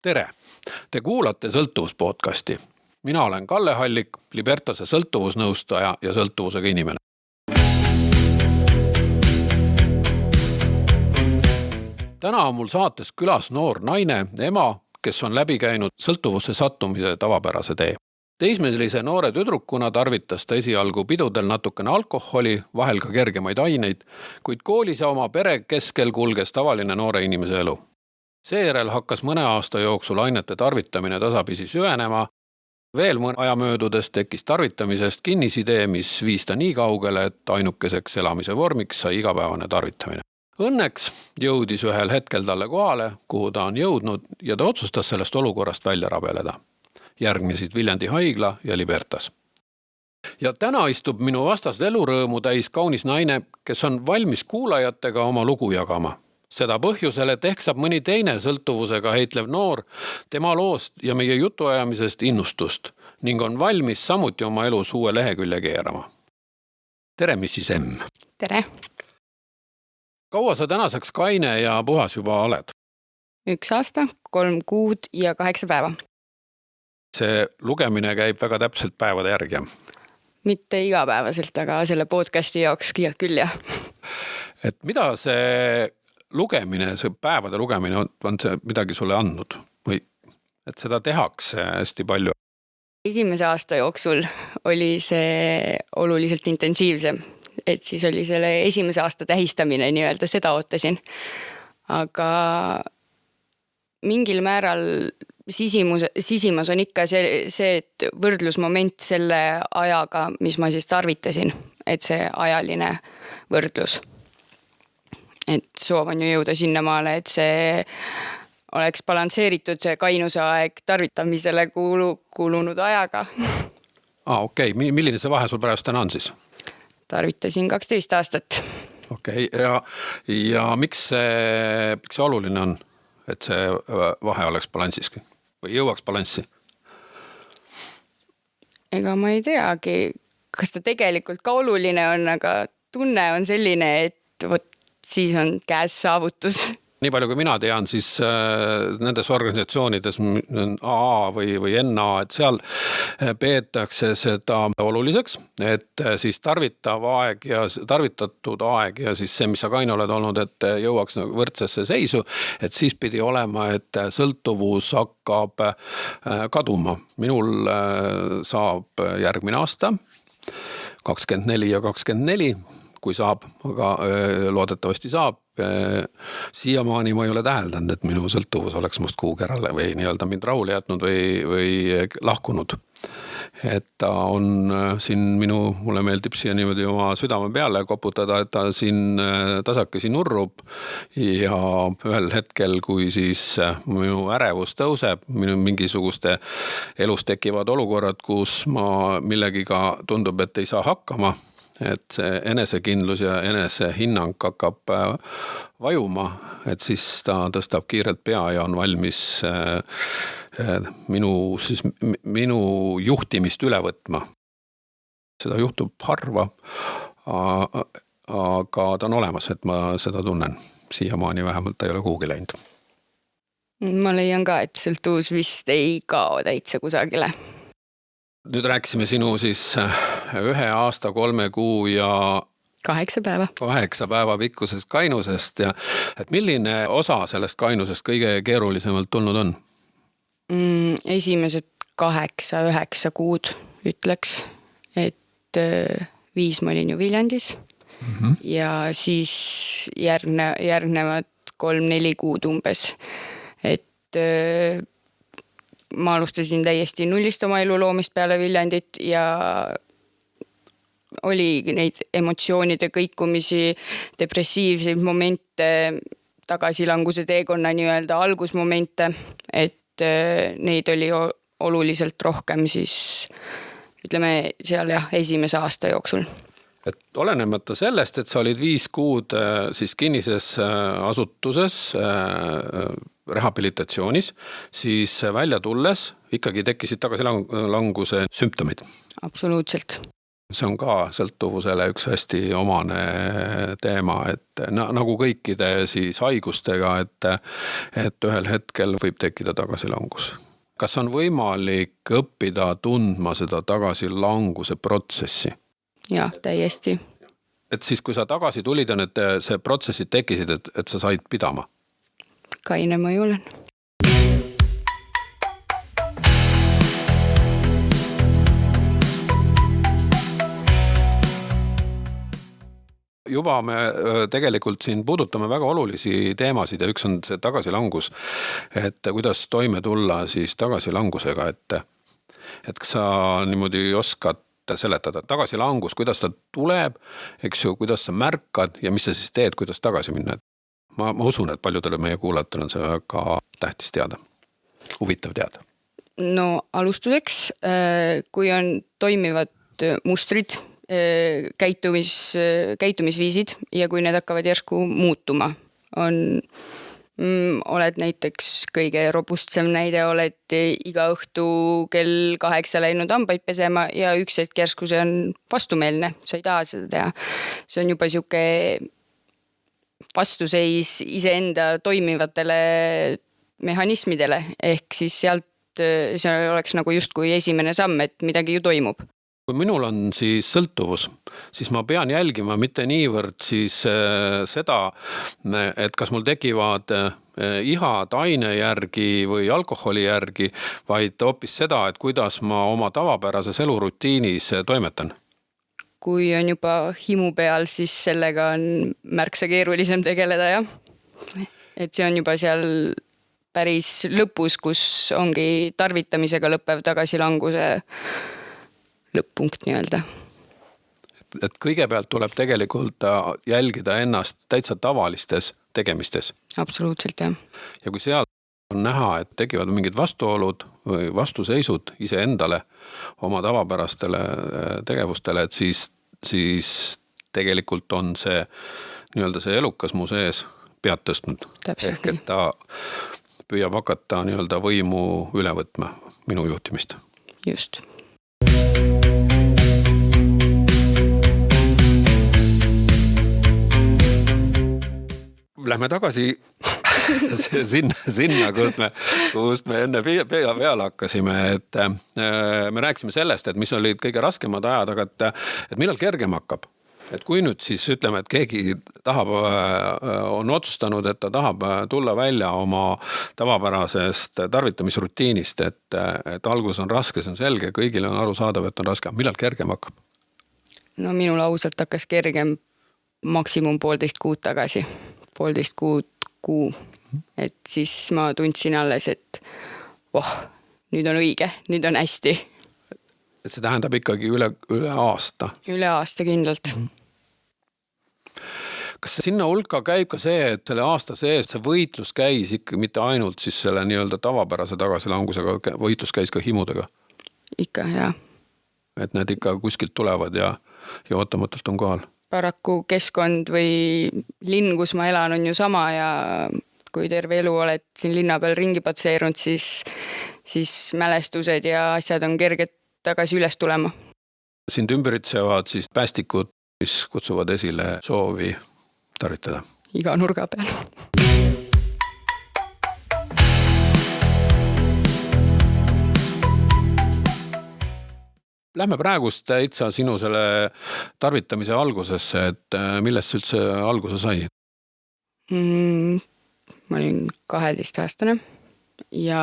Tere! Te kuulate sõltuvuspodcasti. Mina olen Kalle Hallik, Libertase sõltuvusnõustaja ja sõltuvusega inimene. Täna on mul saates külas noor naine, ema, kes on läbi käinud sõltuvusse sattumise tavapärase tee. Teismelise noore tüdrukuna tarvitas ta esialgu pidudel natukene alkoholi, vahel ka kergemaid aineid, kuid koolis ja oma pere keskel kulges tavaline noore inimese elu. Seejärel hakkas mõne aasta jooksul ainete tarvitamine tasapisi süvenema. Veel mõne aja möödudes tekkis tarvitamisest kinnisidee, mis viis ta nii kaugele, et ainukeseks elamise vormiks sai igapäevane tarvitamine. Õnneks jõudis ühel hetkel talle kohale, kuhu ta on jõudnud, ja ta otsustas sellest olukorrast välja rabeleda. Järgnesid Viljandi haigla ja Libertas. Ja täna istub minu vastast elurõõmu täis kaunis naine, kes on valmis kuulajatega oma lugu jagama. Seda põhjusel, et ehk saab mõni teine sõltuvusega heitlev noor tema loost ja meie jutuajamisest innustust ning on valmis samuti oma elus uue lehekülje keerama. Tere, Mrs. M. Tere! Kaua sa tänaseks kaine ja puhas juba oled? 1 aasta, 3 kuud ja 8 päeva. See lugemine käib väga täpselt päevade järgi. Mitte igapäevaselt, aga selle podcasti jaoks küll jah. Et mida see lugemine, see päevade lugemine on see midagi sulle andnud või et seda tehakse hästi palju? 1. aasta jooksul oli see oluliselt intensiivsem, et siis oli selle 1. aasta tähistamine nii-öelda, seda ootasin. Aga mingil määral sisimas on ikka see, et võrdlusmoment selle ajaga, mis ma siis tarvitasin, et see ajaline võrdlus. Et soov on ju jõuda sinnamaale, et see oleks balansseeritud see kainuse aeg tarvitamisele kuulunud ajaga. Okei. Milline see vahe sul pärast täna on siis? Tarvitasin 12 aastat. Okei. Ja miks see oluline on, et see vahe oleks balansiski või jõuaks balanssi? Ega ma ei teagi, kas ta tegelikult ka oluline on, aga tunne on selline, et siis on käes saavutus. Nii palju kui mina tean, siis nendes organisatsioonides AA või NA, et seal peetakse seda oluliseks, et siis tarvitatud aeg ja siis see, mis sa kaine oled olnud, et jõuaks võrdsesse seisu, et siis pidi olema, et sõltuvus hakkab kaduma. Minul saab järgmine aasta, 24 ja 24, kui saab, aga loodetavasti saab. Siiamaani ma ei ole täheldanud, et minu sõltuvus oleks must kuukerale või nii-öelda mind rahule jätnud või lahkunud. Et ta on siin mulle meeldib siia niimoodi oma südame peale koputada, et ta siin tasakesi nurrub ja ühel hetkel, kui siis minu ärevus tõuseb, mingisuguste elus tekivad olukorrad, kus ma millegiga tundub, et ei saa hakkama, et see enesekindlus ja enesehinnang hakkab vajuma, et siis ta tõstab kiirelt pea ja on valmis minu juhtimist üle võtma. Seda juhtub harva, aga ta on olemas, et ma seda tunnen. Siiamaani vähemalt ta ei ole kuhugi läinud. Ma leian ka, et sõltuvus vist ei kao täitsa kusagile. Nüüd rääkisime sinu siis 1 aasta, 3 kuu ja 8 päeva. 8 päeva pikkusest kainusest ja et milline osa sellest kainusest kõige keerulisemalt tulnud on? Esimesed 8-9 kuud ütleks, et 5 ma olin ju Viljandis ja siis järgnevad 3-4 kuud umbes, et ma alustasin täiesti nullist oma elu loomist peale Viljandit ja oli neid emotsioonide kõikumisi, depressiivseid momente, tagasilanguse teekonna nii-öelda algusmomente, et neid oli oluliselt rohkem siis, ütleme seal 1. aasta jooksul. Et olenemata sellest, et sa olid 5 kuud siis kinnises asutuses rehabilitatsioonis, siis välja tulles ikkagi tekkisid tagasilanguse sümptomid. Absoluutselt. See on ka sõltuvusele üks hästi omane teema, et nagu kõikide siis haigustega, et ühel hetkel võib tekkida tagasilangus. Kas on võimalik õppida tundma seda tagasilanguse protsessi? Jah, täiesti. Et siis, kui sa tagasi tulid ja need see protsessid tekkisid, et sa said pidama? Kaine ma ei olen. Juba me tegelikult siin puudutame väga olulisi teemasid ja üks on see tagasilangus, et kuidas toime tulla siis tagasilangusega, et kas sa niimoodi oskad seletada tagasilangus, kuidas ta tuleb, eks ju, kuidas sa märkad ja mis sa siis teed, kuidas tagasi minna. Ma usun, et paljudele meie kuulajatel on see väga tähtis teada, huvitav teada. No alustuseks, kui on toimivad mustrid, käitumisviisid ja kui need hakkavad järsku muutuma, oled näiteks kõige robustsem näide, oled iga õhtu kell 8 läinud hambaid pesema ja üks hetk järsku see on vastumeelne, sa ei taha seda teha. See on juba siuke vastuseis iseenda toimivatele mehhanismidele, ehk siis sealt see oleks nagu justkui esimene samm, et midagi ju toimub. Kui minul on siis sõltuvus, siis ma pean jälgima mitte niivõrd siis seda, et kas mul tekivad ihad aine järgi või alkoholi järgi, vaid hoopis seda, et kuidas ma oma tavapärases elurutiinis toimetan. Kui on juba himu peal, siis sellega on märksa keerulisem tegeleda, jah. Et see on juba seal päris lõpus, kus ongi tarvitamisega lõppev tagasilanguse lõpp-punkt nii-öelda. Et kõigepealt tuleb tegelikult jälgida ennast täitsa tavalistes tegemistes. Absoluutselt, jah. Ja kui seal on näha, et tekivad mingid vastuolud või vastuseisud iseendale oma tavapärastele tegevustele, et siis tegelikult on see nii-öelda see elukas mu sees pead tõstnud. Täpselt ehk et ta püüab hakata nii-öelda võimu üle võtma minu juhtimist. Just. Lähme tagasi sinna, kust me enne peale hakkasime, et me rääkisime sellest, et mis olid kõige raskemad ajad, aga et millal kergem hakkab. Et kui nüüd siis ütleme, et keegi on otsustanud, et ta tahab tulla välja oma tavapärasest tarvitamisrutiinist, et algus on raske, see on selge, kõigile on aru saadav, et on raske. Millal kergem hakkab? No minul ausalt hakkas kergem maksimum 1,5 kuud tagasi. 1,5 kuu. Et siis ma tundsin alles, et nüüd on õige, nüüd on hästi. Et see tähendab ikkagi üle aasta? Üle aasta kindlalt. Kas sinna hulka käib ka see, et selle aasta sees see võitlus käis ikka mitte ainult siis selle nii-öelda tavapärase tagasilangusega, võitlus käis ka himudega? Ikka, jah. Et need ikka kuskilt tulevad ja ootamatult on kohal? Paraku keskkond või linn, kus ma elan, on ju sama ja kui terve elu oled siin linna peal ringi patseerunud, siis mälestused ja asjad on kerged tagasi üles tulema. Sind ümbritsevad siis päästikud, mis kutsuvad esile soovi tarvitada? Iga nurga peal. Lähme praegust täitsa sinu selle tarvitamise algusesse, et millest üldse alguse sai? Ma olin 12-aastane ja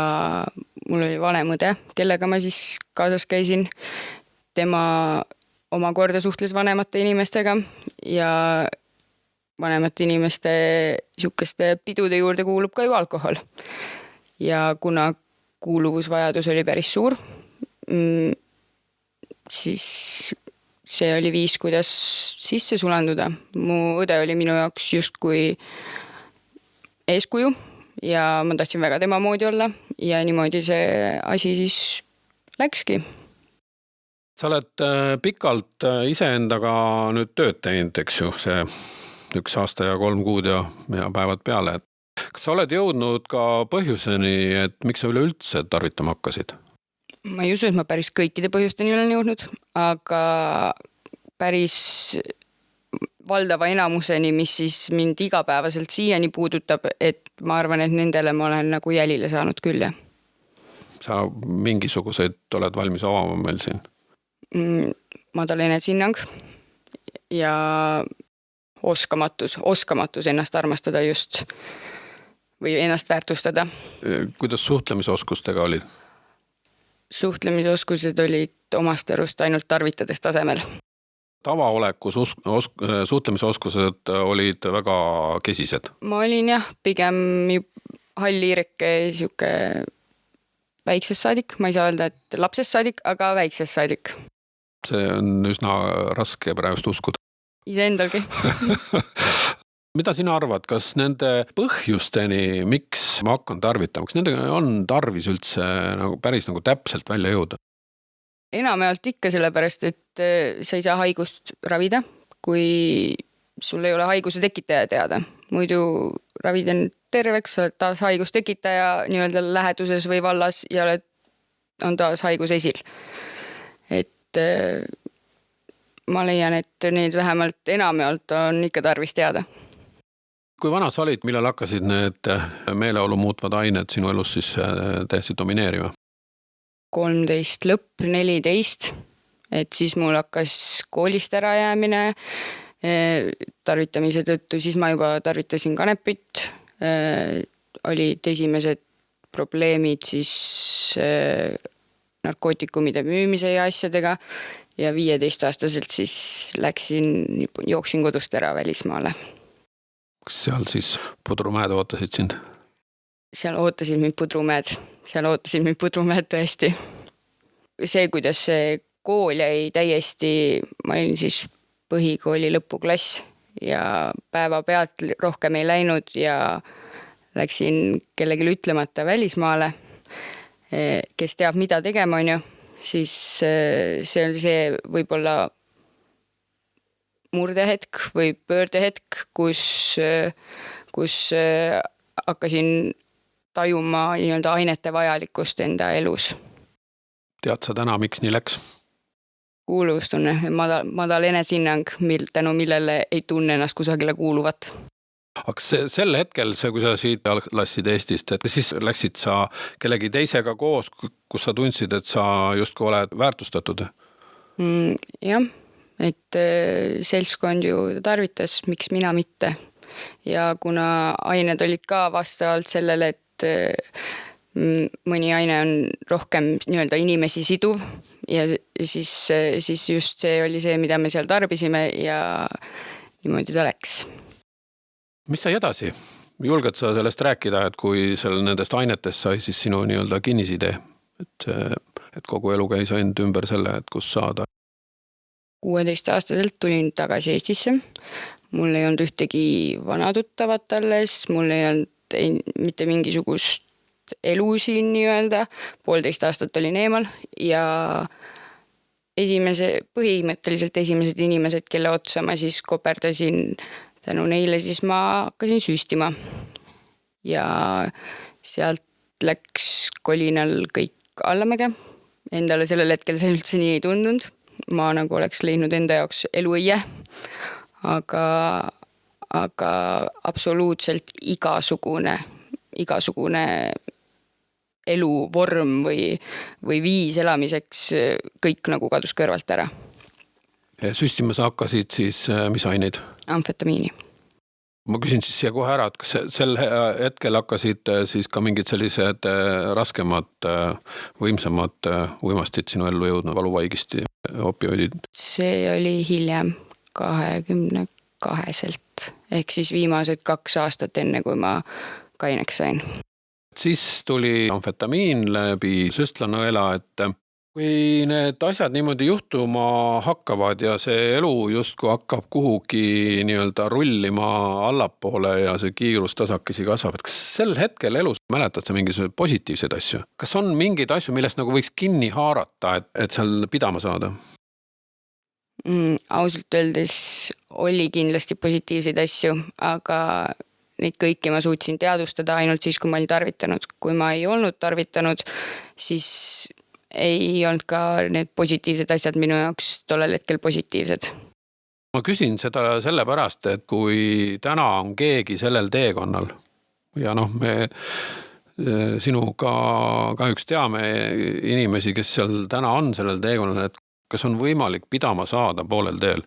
mul oli vanem õde, kellega ma siis kaasas käisin. Tema omakorda suhtles vanemate inimestega ja vanemate inimeste siukeste pidude juurde kuulub ka ju alkohol. Ja kuna kuuluvusvajadus oli päris suur, siis see oli viis, kuidas sisse sulanduda. Mu õde oli minu jaoks justkui eeskuju ja ma tahtsin väga tema moodi olla ja niimoodi see asi siis läkski. Sa oled pikalt iseendaga nüüd tööd teinud, eks ju, see 1 aasta ja 3 kuud ja päevad peale. Kas sa oled jõudnud ka põhjuseni, et miks sa üleüldse tarvitama hakkasid? Ma ei usu, et ma päris kõikide põhjusteni olen jõudnud, aga päris valdava enamuseni, mis siis mind igapäevaselt siiani puudutab, et ma arvan, et nendele ma olen nagu jälile saanud küll, jah. Sa mingisuguseid oled valmis avama meil siin? Madal enesehinnang ja oskamatus ennast armastada just või ennast väärtustada. Kuidas suhtlemisoskustega olid? Suhtlemisoskused olid omast arust ainult tarvitades tasemel. Tavaoleku suhtlemisoskused olid väga kesised? Ma olin jah, pigem halliireke siuke väiksest saadik, ma ei saa öelda, et lapsest saadik, aga väiksest saadik. See on üsna raske praegust uskuda. Iseendalgi. Mida sina arvad, kas nende põhjusteni, miks ma hakkan tarvitama, kas nendega on tarvis üldse päris täpselt välja jõuda? Enamjaolt ikka sellepärast, et sa ei saa haigust ravida, kui sul ei ole haiguse tekitaja teada. Muidu ravid end terveks, oled taas haiguse tekitaja nii-öelda läheduses või vallas ja on taas haigus esil. Et ma leian, et need vähemalt enamjaolt on ikka tarvis teada. Kui vana sa olid, millal hakkasid need meeleolu muutvad ained sinu elus siis täiesti domineerima? 13 lõpp, 14, et siis mul hakkas koolist ära jäämine tarvitamise tõttu, siis ma juba tarvitasin kanepit, olid esimesed probleemid siis narkootikumide müümise ja asjadega ja 15-aastaselt siis jooksin kodust ära välismaale. Kas seal siis pudrumäed ootasid sind? Seal ootasid mind pudrumäed tõesti. See, kuidas see kool jäi täiesti, ma olin siis põhikooli lõpuklass ja päeva pealt rohkem ei läinud ja läksin kellelegi ütlemata välismaale, kes teab, mida tegema on ju, siis see oli see võib-olla murdehetk või pöördehetk, kus hakkasin tajuma nii-öelda ainete vajalikust enda elus. Tead sa täna, miks nii läks? Kuuluvustunne, madal enesehinnang, tänu millele ei tunne ennast kusagile kuuluvat. Aga sel hetkel, kui sa siit lassid Eestist, et siis läksid sa kellegi teisega koos, kus sa tundsid, et sa justkui oled väärtustatud? Jah, et seltskond ju tarvitas, miks mina mitte. Ja kuna ained olid ka vastavalt sellele, et mõni aine on rohkem nii-öelda inimesi siduv ja siis just see oli see, mida me seal tarbisime ja niimoodi ta läks. Mis sai edasi? Julged sa sellest rääkida, et kui nendest ainetest sai siis sinu nii-öelda kinnisidee, et kogu elu käis ainult ümber selle, et kus saada? 16-aastaselt tulin tagasi Eestisse. Mul ei olnud ühtegi vanatuttavat alles, mul ei olnud mitte mingisugust elu siin nii-öelda. 1,5 aastat olin eemal ja põhimõtteliselt esimesed inimesed, kelle otsa ma siis koperdasin tänu neile, siis ma hakkasin süstima. Ja sealt läks kolinal kõik allamäge. Endale sellel hetkel see üldse nii ei tundunud. Ma nagu oleks leidnud enda jaoks eluõie, aga absoluutselt igasugune eluvorm või viis elamiseks kõik nagu kadus kõrvalt ära. Süstima sa hakkasid siis mis aineid? Amfetamiini. Ma küsin siis siia kohe ära, et kas sel hetkel hakkasid siis ka mingid sellised raskemad, võimsamad uimastid sinu ellu jõudnud, valuvaigisti, opioidid? See oli hiljem 22-selt, ehk siis viimased 2 aastat enne, kui ma kaineks sain. Siis tuli amfetamiin läbi süstlanõela, et kui need asjad niimoodi juhtuma hakkavad ja see elu justkui hakkab kuhugi nii-öelda rullima allapoole ja see kiirus tasakesi kasvab, et kas sel hetkel elus mäletad sa mingisuguseid positiivseid asju? Kas on mingeid asju, millest nagu võiks kinni haarata, et seal pidama saada? Ausalt öeldes oli kindlasti positiivseid asju, aga neid kõiki ma suutsin teadvustada ainult siis, kui ma olin tarvitanud. Kui ma ei olnud tarvitanud, siis ei olnud ka need positiivsed asjad minu jaoks tollel hetkel positiivsed. Ma küsin seda sellepärast, et kui täna on keegi sellel teekonnal ja me sinuga kahjuks teame inimesi, kes seal täna on sellel teekonnal, et kas on võimalik pidama saada poolel teel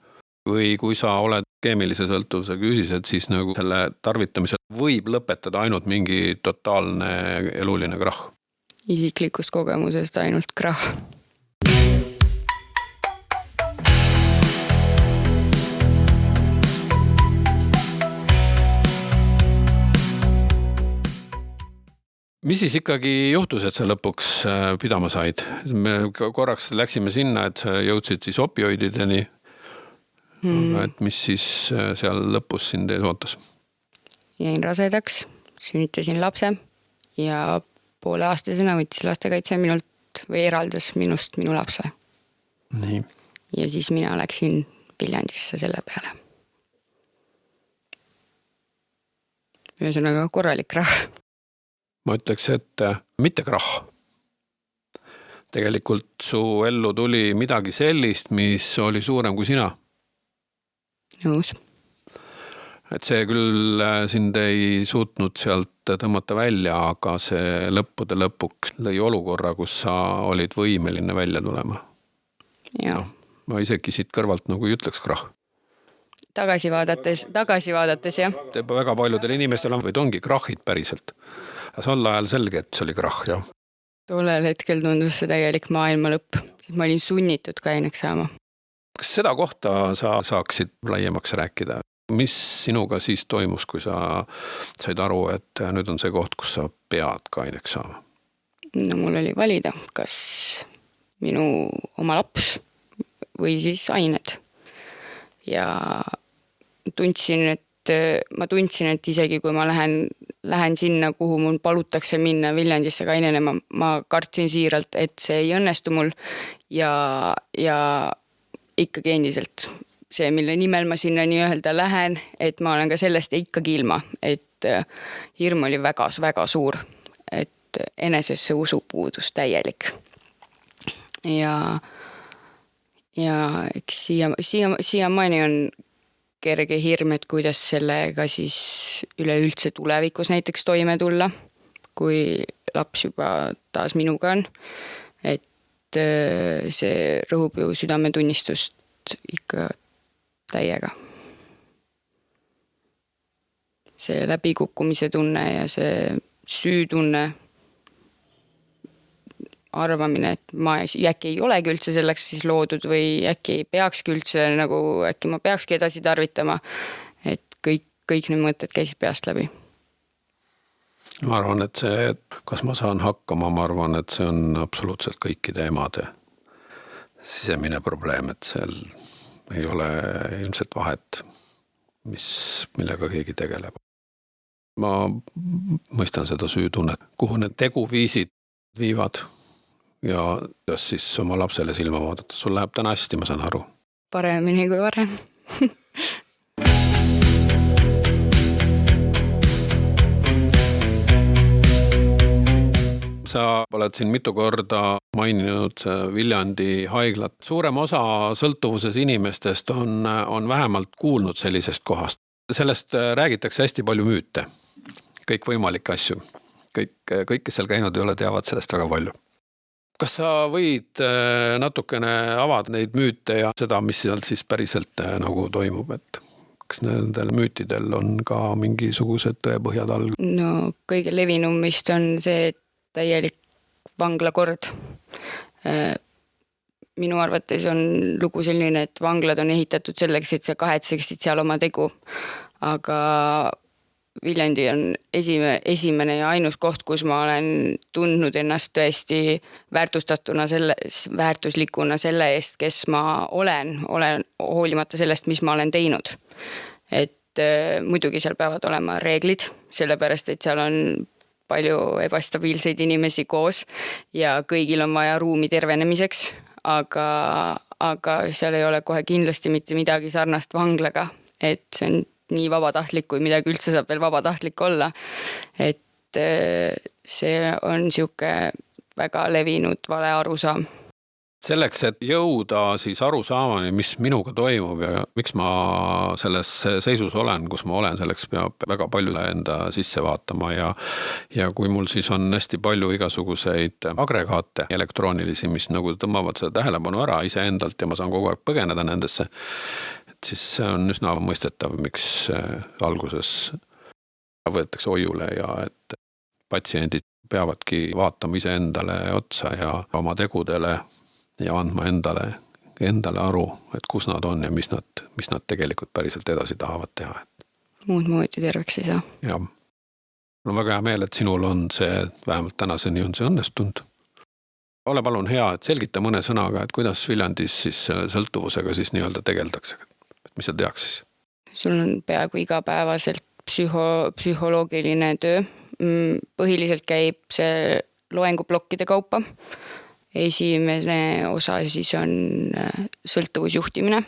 või kui sa oled keemilise sõltuvuse küüsis, et siis nagu selle tarvitamisel võib lõpetada ainult mingi totaalne eluline krahh. Isiklikust kogemusest ainult krahh. Mis siis ikkagi juhtus, et sa lõpuks pidama said? Me korraks läksime sinna, et sa jõudsid siis opioidideni. Et mis siis seal lõpus sind ees ootas? Jäin rasedaks, sünnitasin lapse ja pooleaastasena võttis lastekaitse minult või eraldas minust minu lapse. Nii. Ja siis mina läksin Viljandisse selle peale. Ühesõnaga korralik krahh. Ma ütleks, et mitte krahh. Tegelikult su ellu tuli midagi sellist, mis oli suurem kui sina. Nõus. Et see küll sind ei suutnud sealt tõmmata välja, aga see lõppude lõpuks lõi olukorra, kus sa olid võimeline välja tulema. Jaa. Ma isegi siit kõrvalt nagu ei ütleks krahh. Tagasi vaadates, jah. Väga paljudel inimestel on, või ongi krahhid päriselt. Aga sel ajal selge, et see oli krahh, jah. Tollel hetkel tundus see täielik maailma lõpp. Ma olin sunnitud kaineks saama. Kas seda kohta sa saaksid laiemaks rääkida? Mis sinuga siis toimus, kui sa said aru, et nüüd on see koht, kus sa pead kaineks saama? No mul oli valida, kas minu oma laps või siis ained. Ja ma tundsin, et isegi kui ma lähen sinna, kuhu mul palutakse minna Viljandisse kainenema, ma kartsin siiralt, et see ei õnnestu mul ja ikkagi endiselt see, mille nimel ma sinna nii-öelda lähen, et ma olen ka sellest ikkagi ilma, et hirm oli väga suur, et enesesse usu puudus täielik. Ja eks siiamaani on kerge hirm, et kuidas sellega siis üleüldse tulevikus näiteks toime tulla, kui laps juba taas minuga on. Et see rõhub ju südametunnistust ikka täiega. See läbikukkumise tunne ja see süütunne, arvamine, et ma äkki ei olegi üldse selleks siis loodud või äkki ei peakski üldse, nagu äkki ma peakski edasi tarvitama, et kõik need mõtted käisid peast läbi. Ma arvan, et see, kas ma saan hakkama, ma arvan, et see on absoluutselt kõikide emade sisemine probleem, et seal ei ole ilmselt vahet, millega keegi tegeleb. Ma mõistan seda süütunnet, kuhu need teguviisid viivad ja kuidas siis oma lapsele silma vaadata. Sul läheb täna hästi, ma saan aru. Paremini kui varem. Sa oled siin mitu korda maininud Viljandi haiglat. Suurem osa sõltuvuses inimestest on vähemalt kuulnud sellisest kohast. Sellest räägitakse hästi palju müüte. Kõik võimalikke asju. Kõik, kes seal käinud ei ole, teavad sellest väga palju. Kas sa võid natukene avada neid müüte ja seda, mis seal siis päriselt nagu toimub, et kas nendel müütidel on ka mingisugused tõepõhjad all? No kõige levinum vist on see täielik vanglakord. Minu arvates on lugu selline, et vanglad on ehitatud selleks, et sa kahetseksid seal oma tegu, aga Viljandi on esimene ja ainus koht, kus ma olen tundnud ennast tõesti väärtuslikuna selle eest, kes ma olen hoolimata sellest, mis ma olen teinud. Et muidugi seal peavad olema reeglid, sellepärast, et seal on palju ebastabiilseid inimesi koos ja kõigil on vaja ruumi tervenemiseks, aga seal ei ole kohe kindlasti mitte midagi sarnast vanglaga, et see on nii vabatahtlik, kui midagi üldse saab veel vabatahtlik olla. Et see on siuke väga levinud vale arusaam. selleks, et jõuda siis arusaamani, mis minuga toimub ja miks ma selles seisus olen, kus ma olen, selleks peab väga palju enda sisse vaatama ja kui mul siis on hästi palju igasuguseid agregaate elektroonilisi, mis nagu tõmbavad seda tähelepanu ära iseendalt ja ma saan kogu aeg põgeneda nendesse, et siis see on üsna mõistetav, miks alguses võetakse hoiule ja et patsiendid peavadki vaatama iseendale otsa ja oma tegudele ja andma endale aru, et kus nad on ja mis nad tegelikult päriselt edasi tahavad teha. Muud moodi terveks ei saa. Ja. Mul on väga hea meel, et sinul on see, vähemalt tänaseni on see õnnestunud. Ole palun hea, et selgita mõne sõnaga, et kuidas Viljandis siis sõltuvusega siis nii-öelda tegeldakse. Mis sa teaks siis? Sul on peaaegu igapäevaselt psühholoogiline töö. Põhiliselt käib see loenguplokkide kaupa. Esimene osa siis on sõltuvusjuhtimine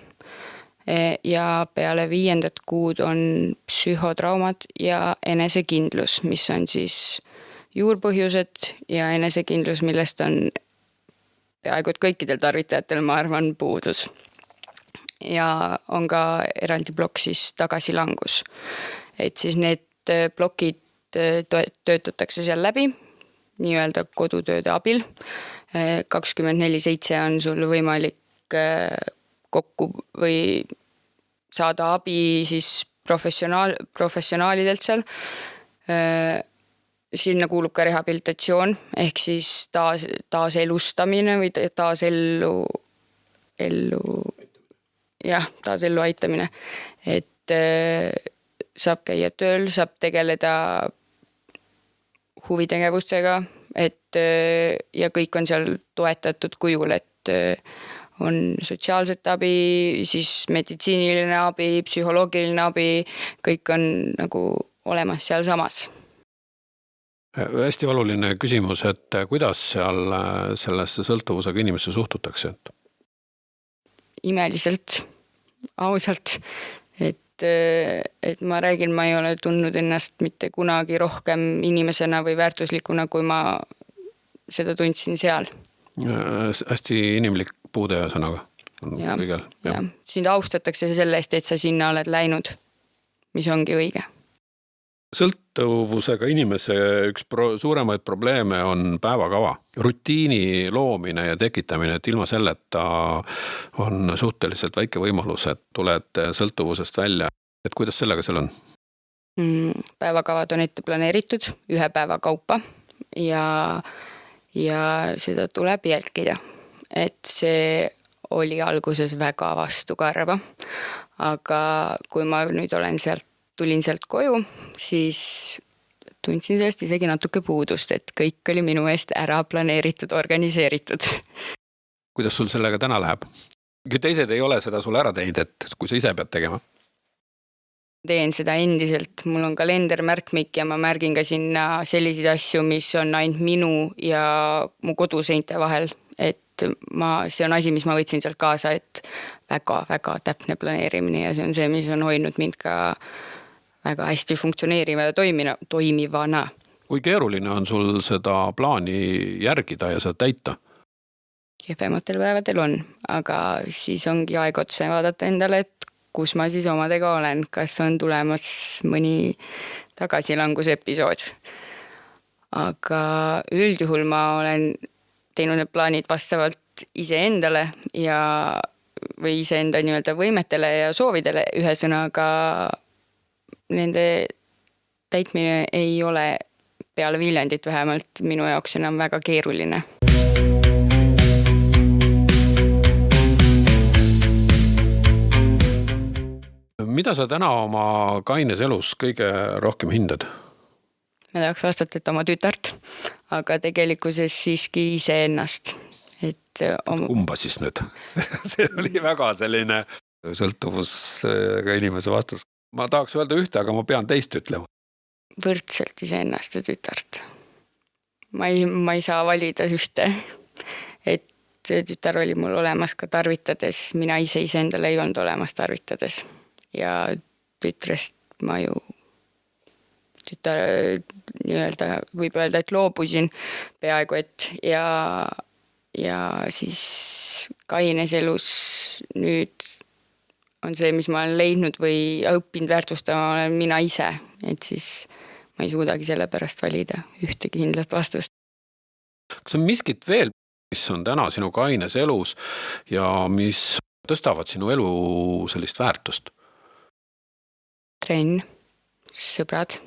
ja peale 5. kuud on psühhotraumad ja enesekindlus, mis on siis juurpõhjused ja enesekindlus, millest on peaaegu et kõikidel tarvitajatel, ma arvan, puudus. Ja on ka eraldi plokk siis tagasilangus. Et siis need plokid töötatakse seal läbi, nii-öelda kodutööde abil. 24/7 on sul võimalik kokku või saada abi siis professionaalidelt seal. Sinna kuulub ka rehabilitatsioon ehk siis taaselustamine või taasellu aitamine. Et saab käia tööl, saab tegeleda huvitegevustega, ja kõik on seal toetatud kujul, et on sotsiaalset abi, siis meditsiiniline abi, psühholoogiline abi, kõik on nagu olemas seal samas. Hästi oluline küsimus, et kuidas seal sellesse sõltuvusega inimesse suhtutakse? Imeliselt, ausalt, et ma räägin, ma ei ole tundnud ennast mitte kunagi rohkem inimesena või väärtuslikuna, kui ma seda tundsin seal. Hästi inimlik puude sõnaga. Ja. Sind austatakse selle eest, et sa sinna oled läinud, mis ongi õige. Sõltuvusega inimese üks suuremaid probleeme on päevakava. Rutiini loomine ja tekitamine, et ilma selleta on suhteliselt väike võimalus, et tuled sõltuvusest välja. Et kuidas sellega seal on? Päevakavad on ette planeeritud 1 päeva kaupa ja seda tuleb jälgida. Et see oli alguses väga vastukarva, aga kui ma nüüd tulin sealt koju, siis tundsin sellest isegi natuke puudust, et kõik oli minu eest ära planeeritud, organiseeritud. Kuidas sul sellega täna läheb? Kui teised ei ole seda sul ära teinud, et kui sa ise pead tegema? Teen seda endiselt, mul on kalendermärkmik ja ma märgin ka sinna selliseid asju, mis on ainult minu ja mu koduseinte vahel, et see on asi, mis ma võtsin sealt kaasa, et väga-väga täpne planeerimine ja see on see, mis on hoidnud mind ka väga hästi funktsioneeriva ja toimivana. Kui keeruline on sul seda plaani järgida ja seda täita? Kehvematel päevadel on, aga siis ongi aeg otsa vaadata endale, et kus ma siis omadega olen, kas on tulemas mõni tagasilanguse episood. Aga üldjuhul ma olen teinud need plaanid vastavalt iseendale või iseenda nii-öelda võimetele ja soovidele, ühesõnaga nende täitmine ei ole peale Viljandit vähemalt minu jaoks enam väga keeruline. Mida sa täna oma kaines elus kõige rohkem hindad? Ma tahaks vastata, et oma tütart, aga tegelikkuses siiski ise ennast. Kumba siis nüüd? See oli väga selline sõltuvusega inimese vastus. Ma tahaks öelda ühte, aga ma pean teist ütlema. Võrdselt ise ennast ja tütart. Ma ei saa valida ühte. Et tütar oli mul olemas ka tarvitades, mina ise endale ei olnud olemas tarvitades. Ja tütrest ma ju võib öelda, et loobusin peaaegu, et ja siis kaines elus nüüd on see, mis ma olen leidnud või õppinud väärtustama, olen mina ise, et siis ma ei suudagi selle pärast valida ühtegi kindlat vastust. Kas on miskit veel, mis on täna sinu kaines elus ja mis tõstavad sinu elu sellist väärtust? Trenn, sõbrad.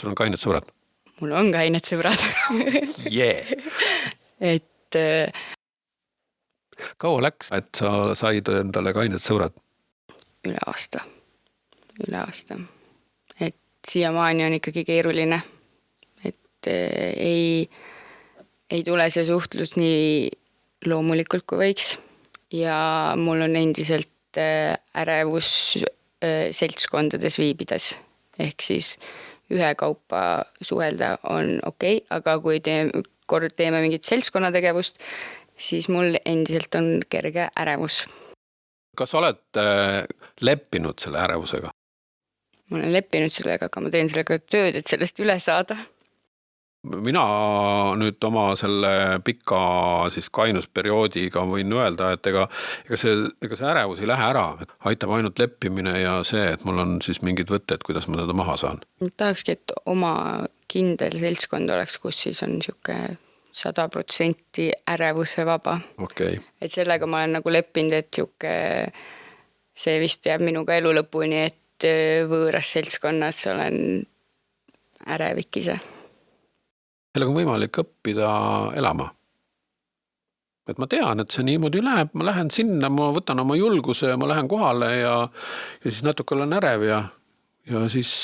Sul on kained sõbrad? Mul on kained sõbrad. Yeah. Et kaua läks, et sa said endale kained sõbrad? Üle aasta. Et siiamaani on ikkagi keeruline. Et ei tule see suhtlus nii loomulikult kui võiks. Ja mul on endiselt ärevus seltskondades viibides. Ehk siis ühekaupa suhelda on okei, aga kui teeme mingit seltskonnategevust, siis mul endiselt on kerge ärevus. Kas oled leppinud selle ärevusega? Ma olen leppinud sellega, aga ma teen sellega tööd, et sellest üle saada. Mina nüüd oma selle pika siis kainusperioodiga võin öelda, et ega see ärevus ei lähe ära. Aitab ainult leppimine ja see, et mul on siis mingid võtted, kuidas ma teda maha saan. Tahakski, et oma kindel seltskond oleks, kus siis on siuke 100% ärevuse vaba. Okay. Et sellega ma olen nagu leppinud, et siuke, see vist jääb minuga elu lõpuni, et võõras seltskonnas olen ärevik ise. Sellega on võimalik õppida elama. Et ma tean, et see niimoodi läheb, ma lähen sinna, ma võtan oma julguse, ma lähen kohale ja siis natuke olen ärev ja siis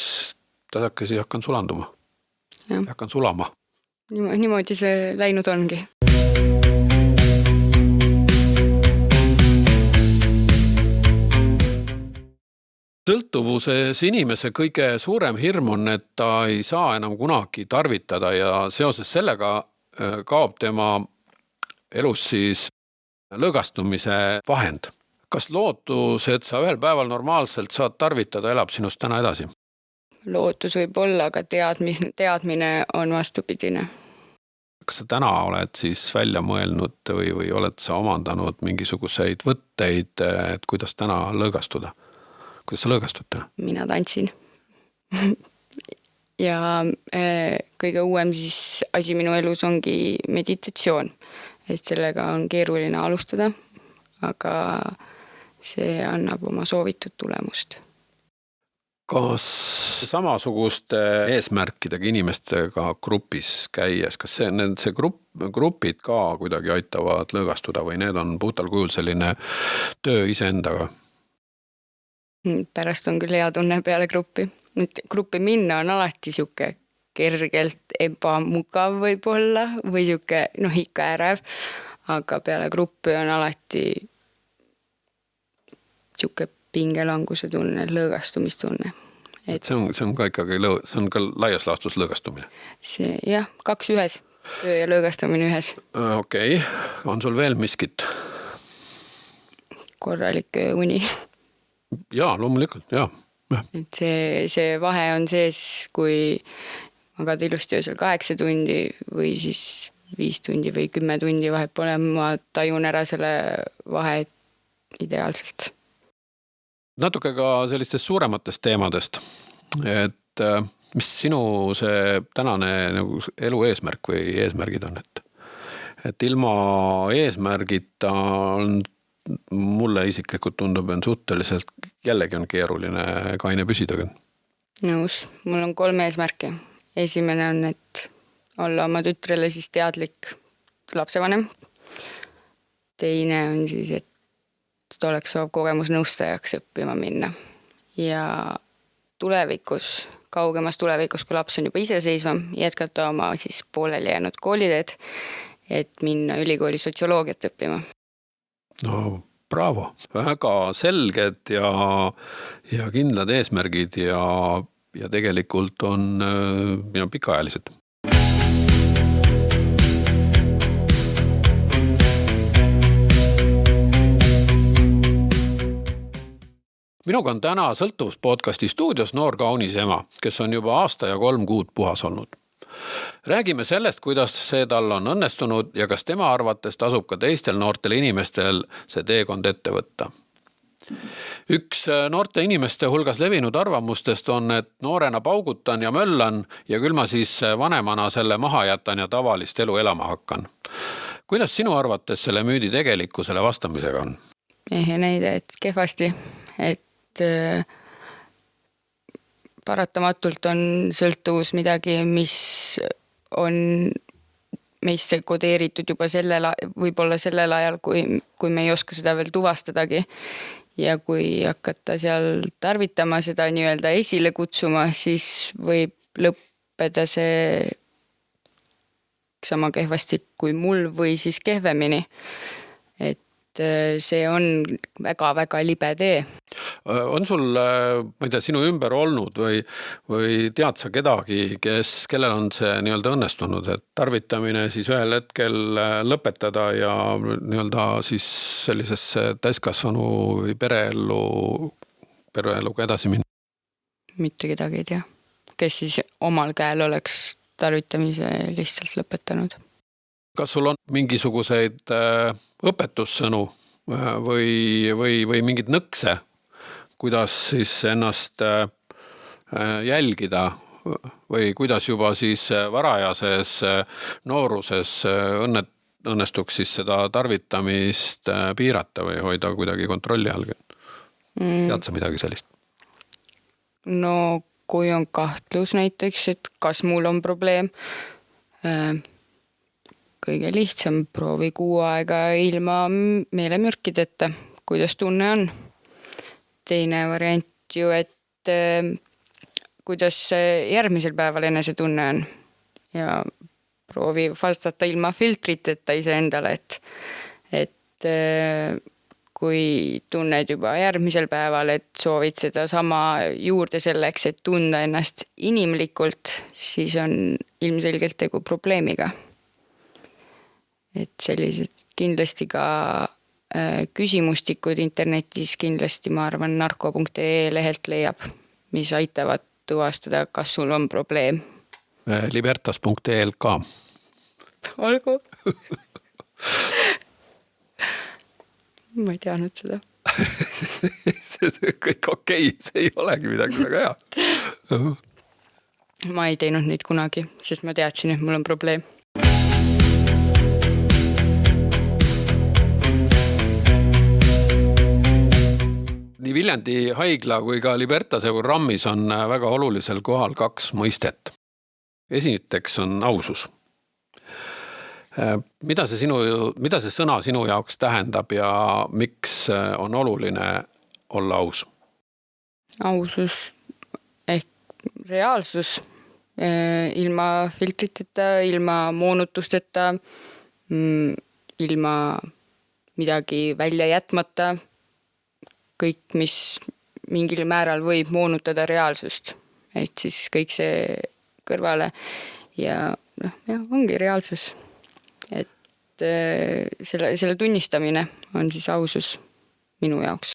tasakesi hakkan sulanduma. Ja. Hakkan sulama. Niimoodi see läinud ongi. Sõltuvuses inimese kõige suurem hirm on, et ta ei saa enam kunagi tarvitada ja seoses sellega kaob tema elus siis lõõgastumise vahend. Kas lootus, et sa ühel päeval normaalselt saad tarvitada, elab sinust täna edasi? Lootus võib olla, aga teadmine on vastupidine. Kas sa täna oled siis välja mõelnud või oled sa omandanud mingisuguseid võtteid, et kuidas täna lõõgastuda? Kuidas sa lõõgastud täna? Mina tantsin. Ja kõige uuem siis asi minu elus ongi meditatsioon. Et sellega on keeruline alustada, aga see annab oma soovitud tulemust. Kas samasuguste eesmärkidega inimestega grupis käies, kas see grupid ka kuidagi aitavad lõõgastuda või need on puhtal kujul selline töö iseendaga? Pärast on küll hea tunne peale gruppi. Gruppi minna on alati siuke kergelt ebamugav võib-olla või siuke ikka ärev, aga peale gruppi on alati siuke pingelanguse tunne, lõõgastumistunne. See on ka ikkagi, see on ka laias laastus lõõgastumine? Jah, 2 ühes, töö ja lõõgastamine ühes. Okei, on sul veel miskit? Korralik uni. Jaa, loomulikult, jaa. Et see vahe on sees, kui magad ilusti öösel 8 tundi või siis 5 tundi või 10 tundi vahet pole, ma tajun ära selle vahe ideaalselt. Natuke ka sellistest suurematest teemadest, et mis sinu see tänane elu eesmärk või eesmärgid on, et ilma eesmärgita on mulle isiklikult tundub, et suhteliselt jällegi on keeruline kaine püsida. Nõus, mul on 3 eesmärki. Esimene on, et olla oma tütrele siis teadlik lapsevanem. Teine on siis, et oleks soov kogemusnõustajaks õppima minna. Ja tulevikus, kaugemas tulevikus, kui laps on juba iseseisvam, jätkata oma siis pooleli jäänud kooliteed, et minna ülikooli sotsioloogiat õppima. No, bravo. Väga selged ja kindlad eesmärgid ja tegelikult on pikaajalised. Minuga on täna Sõltuvuspodcasti stuudios noor kaunis ema, kes on juba aasta ja 3 kuud puhas olnud. Räägime sellest, kuidas see tal on õnnestunud ja kas tema arvates tasub ka teistel noortel inimestel see teekond ette võtta. Üks noorte inimeste hulgas levinud arvamustest on, et noorena paugutan ja möllan ja küll ma siis vanemana selle maha jätan ja tavalist elu elama hakkan. Kuidas sinu arvates selle müüdi tegelikkusele vastamisega on? Ehe näide, et kehvasti, et paratamatult on sõltuvus midagi, mis on meisse kodeeritud juba võib-olla sellel ajal, kui me ei oska seda veel tuvastadagi. Ja kui hakata seal tarvitama seda nii-öelda esile kutsuma, siis võib lõppeda see sama kehvasti kui mul või siis kehvemini. Et see on väga-väga libe tee. On sul, ma ei tea, sinu ümber olnud või tead sa kedagi, kellel on see nii-öelda õnnestunud, et tarvitamine siis ühel hetkel lõpetada ja nii-öelda siis sellisesse täiskasvanu või pereeluga edasi minna? Mitte kedagi ei tea, kes siis omal käel oleks tarvitamise lihtsalt lõpetanud. Kas sul on mingisuguseid õpetussõnu või mingid nõkse, kuidas siis ennast jälgida või kuidas juba siis varajases nooruses õnnestuks siis seda tarvitamist piirata või hoida kuidagi kontrolli all? Tead sa midagi sellist? No kui on kahtlus näiteks, et kas mul on probleem, kõige lihtsam proovi 6 aega ilma meelemürkideta, kuidas tunne on. Teine variant ju, et kuidas järgmisel päeval enese tunne on ja proovi vastata ilma filtriteta iseendale, et kui tunned juba järgmisel päeval, et soovid seda sama juurde selleks, et tunda ennast inimlikult, siis on ilmselgelt tegu probleemiga. Et sellised kindlasti ka küsimustikud internetis kindlasti, ma arvan, narko.ee lehelt leiab, mis aitavad tuvastada, kas sul on probleem. Libertas.ee ka. Olgu. Ma ei teadnud seda. See kõik okei, see ei olegi midagi väga hea. Ma ei teinud neid kunagi, sest ma teadsin, et mul on probleem. Nii Viljandi haigla kui ka Libertase programmis on väga olulisel kohal 2 mõistet. Esiteks on ausus. Mida see sõna sinu jaoks tähendab ja miks on oluline olla aus? Ausus ehk reaalsus, ilma filtriteta, ilma moonutusteta, ilma midagi välja jätmata, kõik, mis mingil määral võib moonutada reaalsust. Et siis kõik see kõrvale ja ongi reaalsus. Et selle tunnistamine on siis ausus minu jaoks.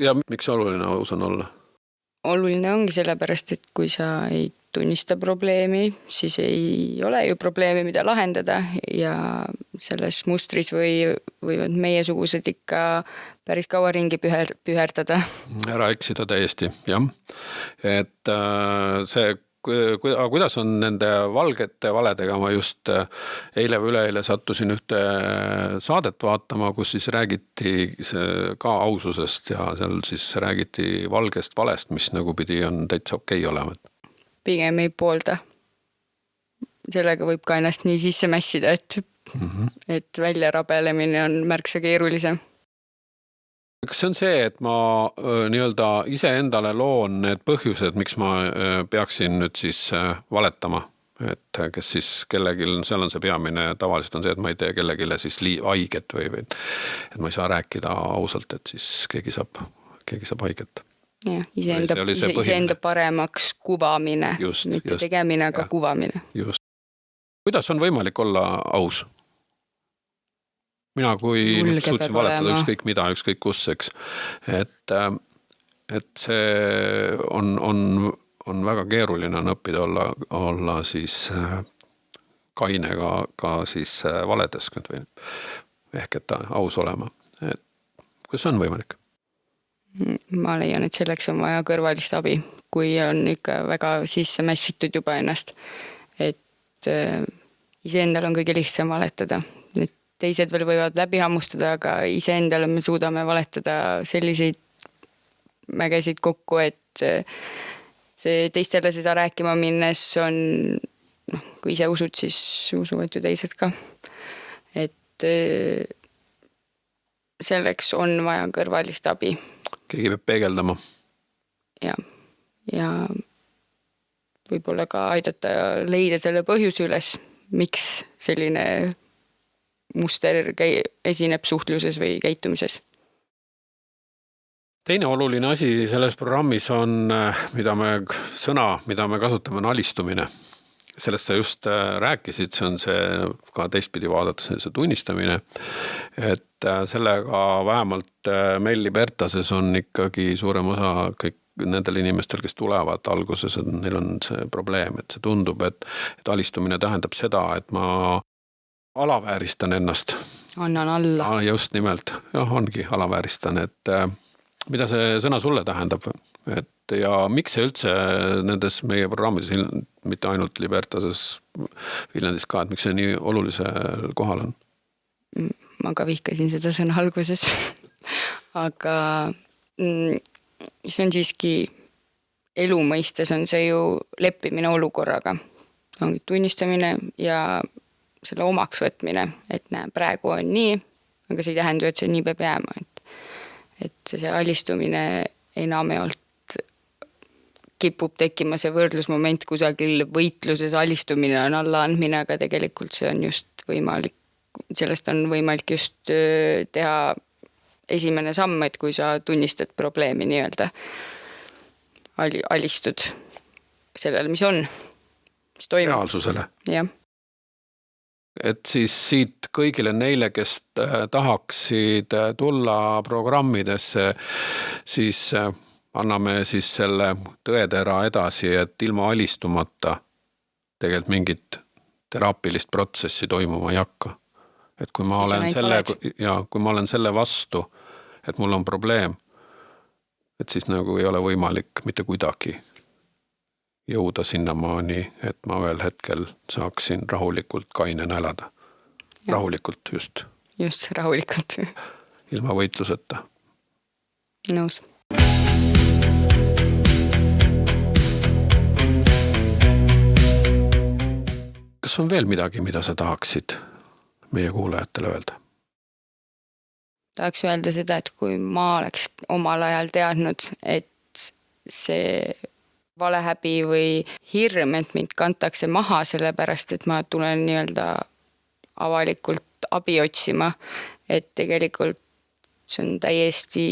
Ja miks oluline aus on olla? Oluline ongi sellepärast, et kui sa ei tunnista probleemi, siis ei ole ju probleemi, mida lahendada ja selles mustris võivad meiesugused ikka päris kaua ringi püherdada. Ära eksida täiesti, jah. Et see kuidas on nende valgete valedega, ma just eile või üleeile sattusin ühte saadet vaatama, kus siis räägiti ka aususest ja seal siis räägiti valgest valest, mis nagu pidi on täitsa okei olema. Pigem ei poolda. Sellega võib ka ennast nii sisse mässida, et välja rabelemine on märksa keerulisem. Kas see on see, et ma nii-öelda ise endale loon need põhjused, miks ma peaksin nüüd siis valetama, et kes siis kellegil, seal on see peamine, tavaliselt on see, et ma ei tee kellegile siis haiget või et ma ei saa rääkida ausalt, et siis keegi saab haiget. Ja, iseenda paremaks kuvamine, mitte tegemine, aga kuvamine. Just. Kuidas on võimalik olla aus? Mina kui suutsin valetada ükskõik mida, ükskõik kus, eks. Et see on väga keeruline õppida olla siis kaine ka siis valedes või ehk et aus olema. Et kas on võimalik? Ma leian, et selleks on vaja kõrvalist abi, kui on ikka väga sisse mässitud juba ennast. Et iseendal on kõige lihtsam valetada. Et teised veel võivad läbi hammustada, aga iseendale me suudame valetada selliseid mägesid kokku, et see teistele seda rääkima minnes on, kui ise usud, siis usuvad ju teised ka. Et selleks on vaja kõrvalist abi. Keegi peab peegeldama. Ja võib-olla ka aidata leida selle põhjuse üles, miks selline muster esineb suhtluses või käitumises. Teine oluline asi selles programmis on, mida me kasutame, on alistumine. Sellest sa just rääkisid, see on see ka teistpidi vaadates see tunnistamine, et sellega vähemalt meil Libertases on ikkagi suurem osa kõik nendel inimestel, kes tulevad alguses, neil on see probleem, et see tundub, et alistumine tähendab seda, et ma alavääristan ennast. Annan alla. Just nimelt, ongi alavääristan, et mida see sõna sulle tähendab, ja miks see üldse nendes meie programmides, mitte ainult Libertases, Viljandis ka, et miks see nii olulisel kohal on? Ma ka vihkasin seda sõna alguses, aga see on siiski elu mõistes on see ju leppimine olukorraga. Ongi tunnistamine ja selle omaks võtmine, et praegu on nii, aga see ei tähenda, et see nii peab jääma, et see alistumine enamjaolt kipub tekkima see võrdlusmoment kusagil võitluses, alistumine on allaandmine, aga tegelikult see on just võimalik, sellest on võimalik just teha esimene samm, et kui sa tunnistad probleemi nii-öelda, alistud sellele, mis on, mis toimub. Reaalsusele. Jah. Et siis siit kõigile neile, kes tahaksid tulla programmidesse, siis anname siis selle tõetera edasi, et ilma alistumata tegelikult mingit teraapilist protsessi toimuma ei hakka. Et kui ma olen selle vastu, et mul on probleem, et siis nagu ei ole võimalik mitte kuidagi jõuda sinnamaani, et ma veel hetkel saaksin rahulikult kainena elada. Ja. Rahulikult just. Just rahulikult. Ilma võitluseta. Nõus. Kas on veel midagi, mida sa tahaksid meie kuulajatele öelda? Tahaks öelda seda, et kui ma oleks omal ajal teadnud, et see valehäbi või hirm, et mind kantakse maha sellepärast, et ma tulen nii-öelda avalikult abi otsima, et tegelikult see on täiesti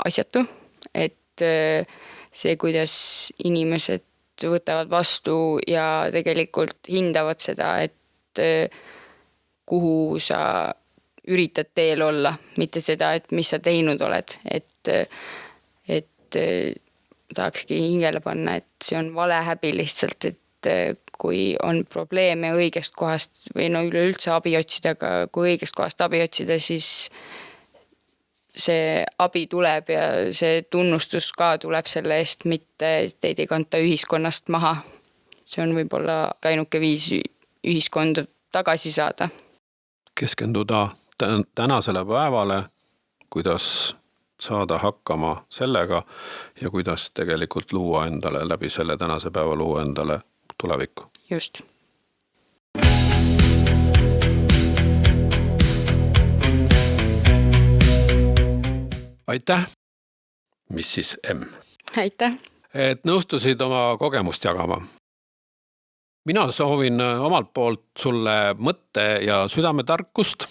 asjatu, et see, kuidas inimesed võtavad vastu ja tegelikult hindavad seda, et kuhu sa üritad teel olla, mitte seda, et mis sa teinud oled, et tahakski hingele panna, et see on valehäbi lihtsalt, et kui on probleeme õigest kohast või üleüldse abi otsida, aga kui õigest kohast abi otsida, siis see abi tuleb ja see tunnustus ka tuleb selle eest, mitte teid ei kanta ühiskonnast maha. See on võib-olla ainuke viis ühiskonda tagasi saada. Keskenduda tänasele päevale, kuidas saada hakkama sellega ja kuidas tegelikult luua endale läbi selle tänase päeva luua endale tulevikku. Just. Aitäh, Mrs. M. Aitäh. Et nõustusid oma kogemust jagama. Mina soovin omalt poolt sulle mõtte ja südametarkust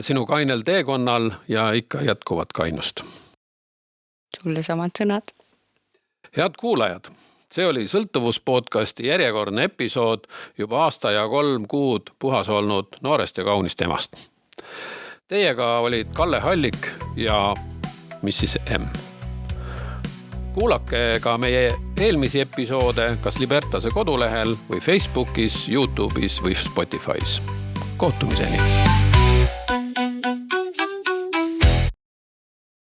sinu kainel teekonnal ja ikka jätkuvat kainust. Sulle samad sõnad. Head kuulajad, see oli Sõltuvuspodcasti järjekordne episood juba aasta ja 3 kuud puhas olnud noorest ja kaunist emast. Teiega olid Kalle Hallik ja Mrs. M. kuulake ka meie eelmisi episoode kas Libertase kodulehel või Facebookis, YouTube'is või Spotify's. Kohtumiseni!